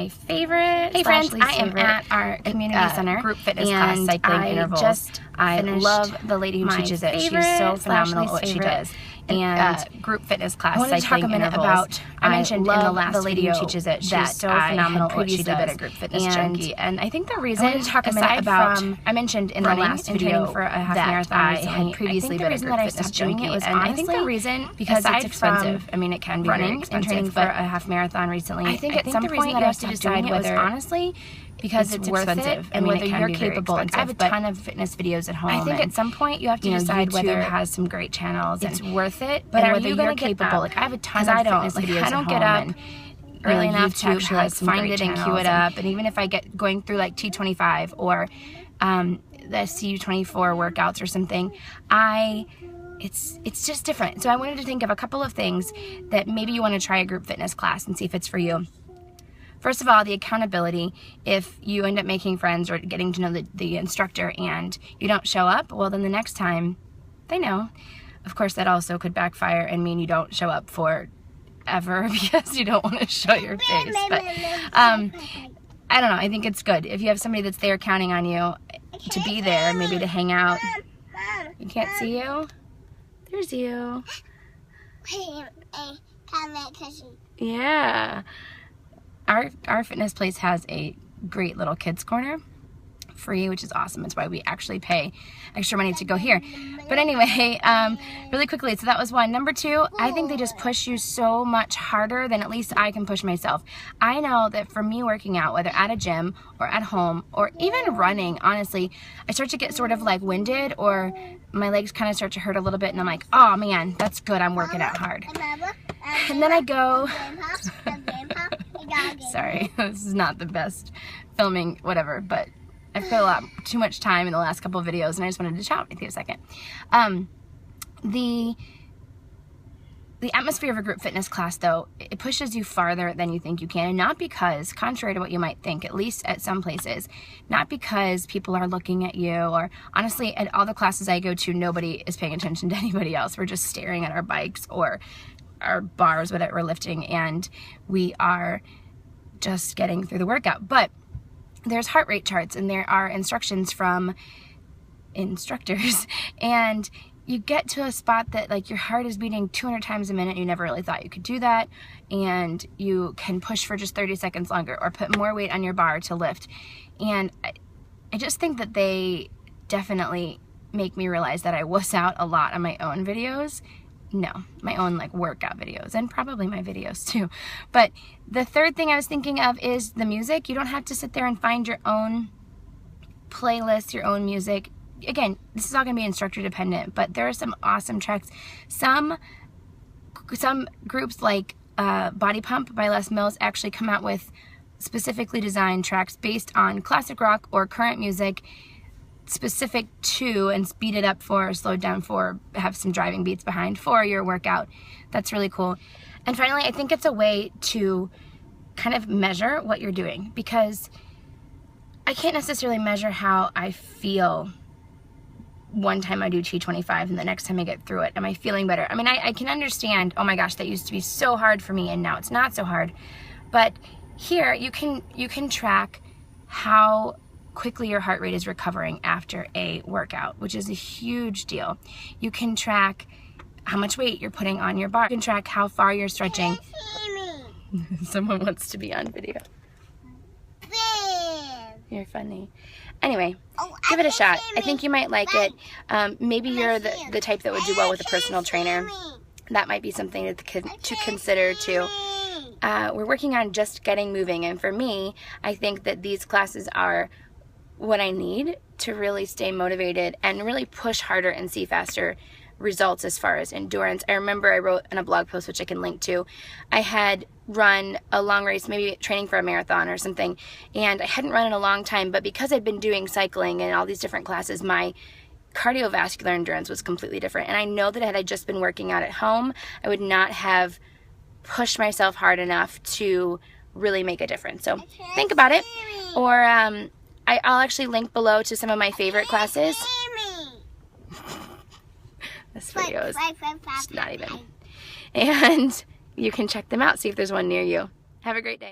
my favorite. Hey friends, I am at our community center group fitness class, cycling intervals. I love the lady who teaches it. She's so phenomenal at what she does. And group fitness class, I cycling intervals. About, I mentioned in the last the lady video who teaches it. She's so I phenomenal had at what she previously does. been a group fitness And junkie. And I think the reason, I wanted to talk a minute aside about, from I mentioned in the running last and video training for a half that marathon I recently, had previously been a group fitness junkie. And honestly, I think the reason, because aside it's expensive. I mean, it can be running very expensive, and training for but a half marathon recently. I think at some the point reason you that I have to stopped decide doing it was whether honestly because it's worth expensive. it I and mean, whether it can you're be very capable. expensive, I have a but ton of fitness videos at home. I think and, at some point you have to decide YouTube whether has some great channels. it's worth it, but and are whether you you're capable? capable. Like I have a ton of I don't, fitness like, videos I don't at get home up and, early enough YouTube to actually has some find great it and queue channels it up. And even if I get going through like T25 or the CU24 workouts or something, it's just different. So I wanted to think of a couple of things that maybe you want to try a group fitness class and see if it's for you. First of all, the accountability. If you end up making friends or getting to know the instructor and you don't show up, well then the next time they know. Of course, that also could backfire and mean you don't show up for ever because you don't want to show your face. But I don't know. I think it's good if you have somebody that's there counting on you to be there, maybe to hang out. You can't see you? There's you. Yeah. Our fitness place has a great little kids corner, free, which is awesome. It's why we actually pay extra money to go here. But anyway, really quickly, so that was one. Number two, I think they just push you so much harder than at least I can push myself. I know that for me working out, whether at a gym or at home or even running, honestly, I start to get sort of like winded or my legs kind of start to hurt a little bit and I'm like, oh man, that's good, I'm working out hard. And then I go, sorry, this is not the best filming, whatever, but I've put a lot too much time in the last couple of videos and I just wanted to chat with you a second. The atmosphere of a group fitness class, though, it pushes you farther than you think you can, and not because, contrary to what you might think, at least at some places, not because people are looking at you, or honestly, at all the classes I go to, nobody is paying attention to anybody else. We're just staring at our bikes or our bars, whatever we're lifting, and we are just getting through the workout. But there's heart rate charts and there are instructions from instructors, and you get to a spot that like your heart is beating 200 times a minute. You never really thought you could do that, and you can push for just 30 seconds longer or put more weight on your bar to lift. And I just think that they definitely make me realize that I wuss out a lot on my own videos. No, my own like workout videos, and probably my videos too. But the third thing I was thinking of is the music. You don't have to sit there and find your own playlist, your own music. Again, this is all going to be instructor dependent, but there are some awesome tracks. Some groups like Body Pump by Les Mills actually come out with specifically designed tracks based on classic rock or current music, specific to and speed it up for, slowed down for, have some driving beats behind for your workout. That's really cool. And finally, I think it's a way to kind of measure what you're doing, because I can't necessarily measure how I feel one time I do T25 and the next time I get through it. Am I feeling better? I mean, I can understand, oh my gosh, that used to be so hard for me and now it's not so hard. But here you can track how quickly your heart rate is recovering after a workout, which is a huge deal. You can track how much weight you're putting on your bar. You can track how far you're stretching. Someone wants to be on video. You're funny. Anyway, give it a shot. I think you might like it. Maybe you're the type that would do well with a personal trainer. That might be something to consider too. We're working on just getting moving, and for me, I think that these classes are what I need to really stay motivated and really push harder and see faster results as far as endurance. I remember I wrote in a blog post, which I can link to, I had run a long race, maybe training for a marathon or something, and I hadn't run in a long time, but because I'd been doing cycling and all these different classes, my cardiovascular endurance was completely different. And I know that had I just been working out at home, I would not have pushed myself hard enough to really make a difference. So think about it, or I'll actually link below to some of my favorite classes. This video is just not even. And you can check them out, see if there's one near you. Have a great day.